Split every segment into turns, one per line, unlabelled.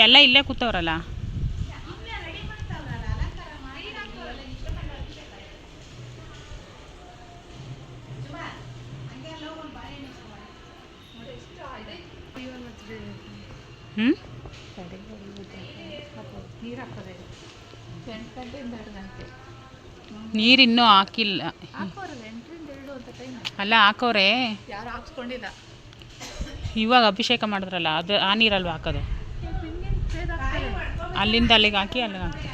ಎಲ್ಲ ಇಲ್ಲೇ ಕೂತವ್ರಲ್ಲ. ಹ್ಞೂ ನೀರು ಇನ್ನೂ ಹಾಕಿಲ್ಲ. ಅಲ್ಲ ಹಾಕೋರೆ,
ಯಾರು ಹಾಕ್ಸ್ಕೊಂಡಿಲ್ಲ.
ಇವಾಗ ಅಭಿಷೇಕ ಮಾಡಿದ್ರಲ್ಲ, ಅದು ಆ ನೀರಲ್ವ ಹಾಕೋದು? ಅಲ್ಲಿಂದ ಅಲ್ಲಿಗೆ ಹಾಕಿ ಅಲ್ಲಿಗೆ ಹಾಕಿ.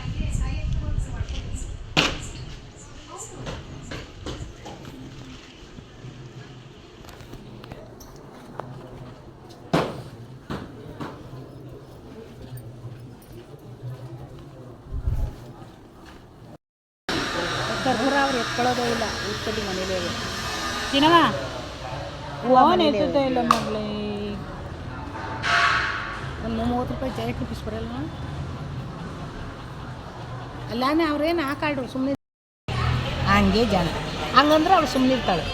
ಅವ್ರು ಎತ್ಕೊಳ್ಳೋದೇ ಇಲ್ಲ. ಊಟದಲ್ಲಿ ಮನೇಲೇ
ದಿನವ ಓನ್ ಎತ್ತುತ್ತಾ ಇಲ್ಲ ಮಗಳೇ.
ಒಂದು 30 ರೂಪಾಯಿ ಜಾಕೆಟ್ ಪೀಸ್ ಬರಲ್ಲ. ಅಲ್ಲಾನೆ ಅವ್ರೇನು ಹಾಕಾಡ್ರು ಸುಮ್ಮನೆ ಹಂಗೆ ಜನ ಹಂಗಂದ್ರೆ ಅವಳು ಸುಮ್ಮನೆ ಇರ್ತಾಳೆ.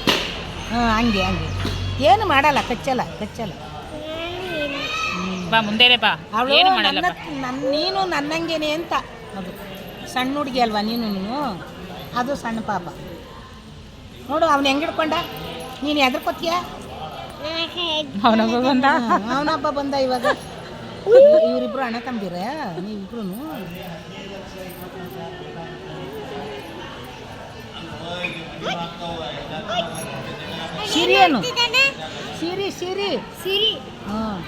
ಹಂಗೆ ಏನು ಮಾಡಲ್ಲ, ಕಚ್ಚಲ್ಲ.
ಬಾ ಮುಂದೆನೆ ಬಾ, ಏನು ಮಾಡಲ್ಲ.
ನೀನು ನನ್ನಂಗೇನೆ ಅಂತ. ಅದು ಸಣ್ಣ ಹುಡುಗಿ ಅಲ್ವಾ ನೀನು? ಅದು ಸಣ್ಣ ಪಾಪ ನೋಡು. ಅವ್ನು ಹೆಂಗೆ ಹಿಡ್ಕೊಂಡ, ನೀನು ಎದ್ರಕೊತೀಯ? ಅವನೊಬ್ಬ ಬಂದ ಇವಾಗ. ಇವರಿಬ್ರು ಅಣ್ಣ ತಂದಿರ ನೀವಿಬ್ರು? ಸಿರಿ ಏನು? ಸಿರಿ ಹಾಂ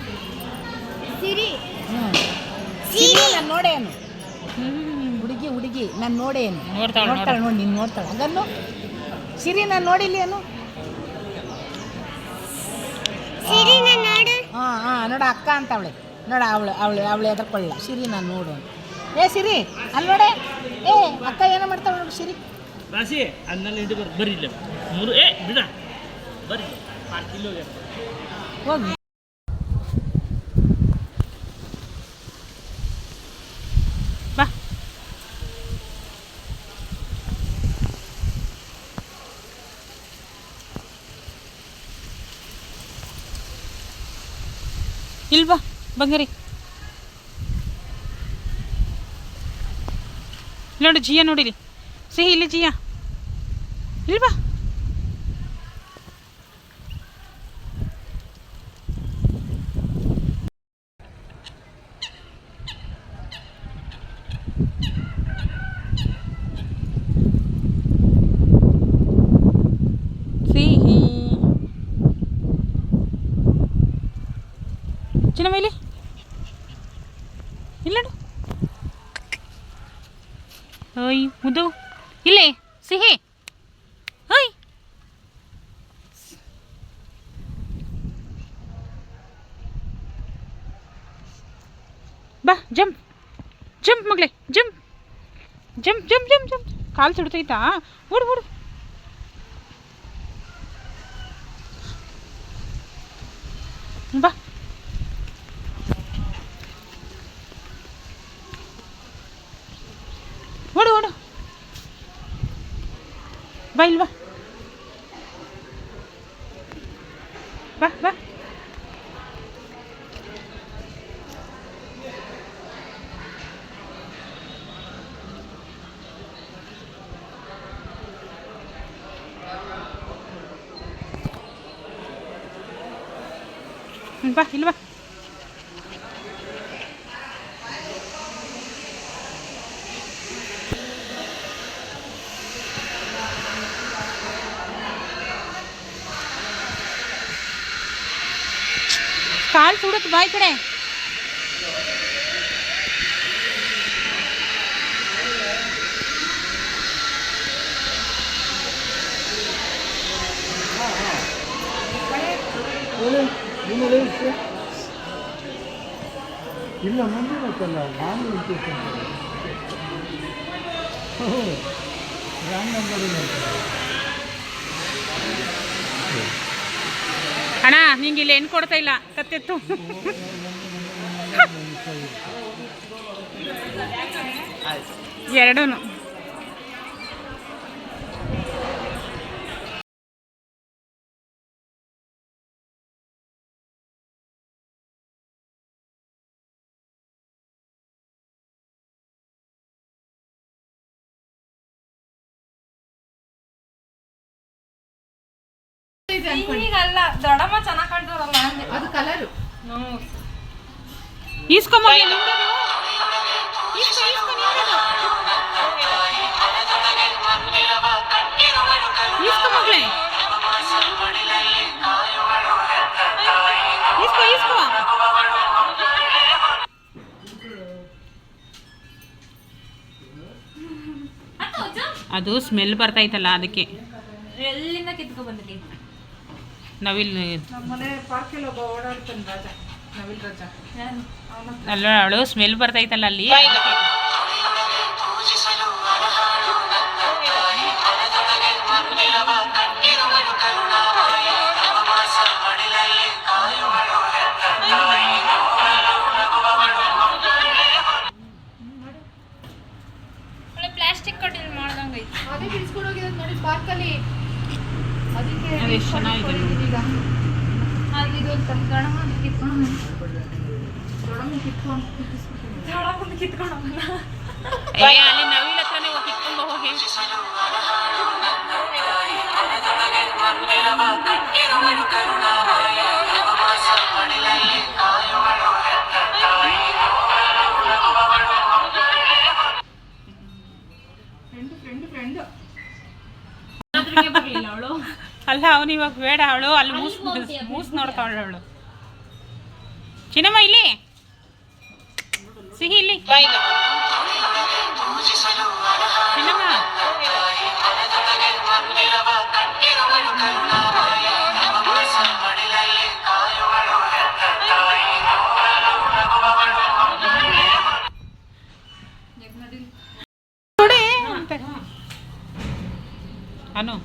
ಸಿರಿ ನಾನು ನೋಡೇನು? ಹುಡುಗಿ ನಾನು ನೋಡೇನು? ನೋಡ್ತಾಳೆ ನೋಡಿ, ನೀನು ನೋಡ್ತಾಳೆ ಅದನ್ನು. ಸಿರಿ ನಾನು ನೋಡಿಲ್ಲೇನು? ಹಾಂ ನೋಡ ಅಕ್ಕ ಅಂತ ಅವಳೆ. ನೋಡ ಅವಳು ಎದ್ರಕೊಳ್ಳ. ಸಿರಿ ನಾನು ನೋಡು. ಸಿರಿ ಅಲ್ಲಿ ನೋಡೆ. ಅಕ್ಕ ಏನೋ ಮಾಡ್ತಾಳೆ ನೋಡು ಸಿರಿ.
ರಾಶಿ ಅದನ್ನೆಲ್ಲ ಹಿಡಿದು ಬರ್ರಿ ಇಲ್ಲ ಮೂರು ಬಿಡ ಬರ್ರಿ
ಹೋಗಿ.
ಬಾ ಇಲ್ವಾ ಬಂಗಾರಿ? ನೋಡು ಜಿಯಾ, ನೋಡಿರಿ ಸಿಹಿ ಇಲ್ಲಿ ಜಿಯಾ ಇಲ್ವಾ? ಸಿಹಿ ಚಿನ್ನಮೈಲಿ ಇಲ್ಲ ನೋಡು. ಓಯ್ ಮುದ್ದು ಇಲ್ಲೇ ಸಿಹಿ. ಓಯ್ ಬಾ ಜಂಪ್ ಮಗಳೇ, ಜಂಪ್. ಕಾಲು ಸುಡ್ತೈತಾ? ಓಡು ಬಾ. ಓಡು ಬಾ ಇಲ್ವಾ? ಬಾ ಬಾ ಇಲ್ವಾ? ಕಾಲು ಸುಡುತ್ತೆ ಬಾಯ್ ಕಡೆ.
ಇಲ್ಲ ಮುಂದೆ ಗೊತ್ತಲ್ಲ ನಾನು ರಾಂಗ್ ನಂಬರ್.
ಅಣ್ಣ ನಿಂಗೆ ಇಲ್ಲಿ ಹೆಣ್ಣು ಕೊಡ್ತಾ ಇಲ್ಲ, ಕತ್ತೆತ್ತು. ಎರಡೂ
ಇದೆ ಅನ್ಕೊಳ್ಳಿ.
ಈಗಲ್ಲ ದೊಡ್ಡಮ್ಮ ಚೆನ್ನಾಗಿ ಕಾಣ್ತಾರಲ್ಲ ಅಂದೆ.
ಅದು ಕಲರು.
ಈಸ್ಕೊ ಮಗ್ಳೆ ನಿಂದದು. ಈಸ್ಕೊ ನಿಂದದು. ಈಸ್ಕೊ ಮಗ್ಳೆ. ಈಸ್ಕೊ. ಅದು ಸ್ಮೆಲ್ ಬರ್ತೈತಲ್ಲ ಅದಕ್ಕೆ.
ಎಲ್ಲಿಂದ ಕಿತ್ಕೊ ಬಂದಿರಿ?
ನವಿಲ್
ನಮ್ಮನೆ ಪಾರ್ಕಲ್ಲಿ ಒಬ್ಬ ಓಡಾಡ್ತಾನೆ ರಾಜ, ನವಿಲ್ ರಾಜ.
ಅಲ್ಲ ಅವಳು ಸ್ಮೆಲ್ ಬರ್ತೈತಲ್ಲ ಅಲ್ಲಿ.
ಪ್ಲಾಸ್ಟಿಕ್ ಕಟ್ಟಿಂಗ್ ಮಾಡ್ದಂಗೆ ಐತಿ.
ಅದೇ ಬಿಡಿಸ್ಕೊಂಡು ಹೋಗಿರೋದು ನೋಡಿ ಪಾರ್ಕಲ್ಲಿ. ಅದಕ್ಕೆ
ಅದು ಎಷ್ಟು ಚೆನ್ನಾಗಿದೆ.
ಈಗ
ಅದು ಇದು ದೊಡ್ಡಮ್ಮ ಕಿತ್ಕೊಂಡು
ದೊಡ್ಡಮ್ಮ ಕಿತ್ಕೊಂಡು
ಅಲ್ಲಿ ನವಿಲ್ ಹತ್ರನೇ ಹೋಗಿ ಕಿತ್ಕೊಂಡು ಹೋಗಿ.
ಫ್ರೆಂಡ್
ಬರಲಿಲ್ಲ ಅವಳು.
ಅಲ್ಲ ಅವನು ಇವಾಗ ಬೇಡ, ಅವಳು ಅಲ್ಲಿ ಮೂಸ್ ನೋಡ್ತಾವಳು ಅವಳು. ಚಿನ್ನಮ್ಮ ಇಲ್ಲಿ ಸಿಹಿ ಇಲ್ಲಿ ಚಿನ್ನಮ್ಮ. ನೋಡಿ ಅನು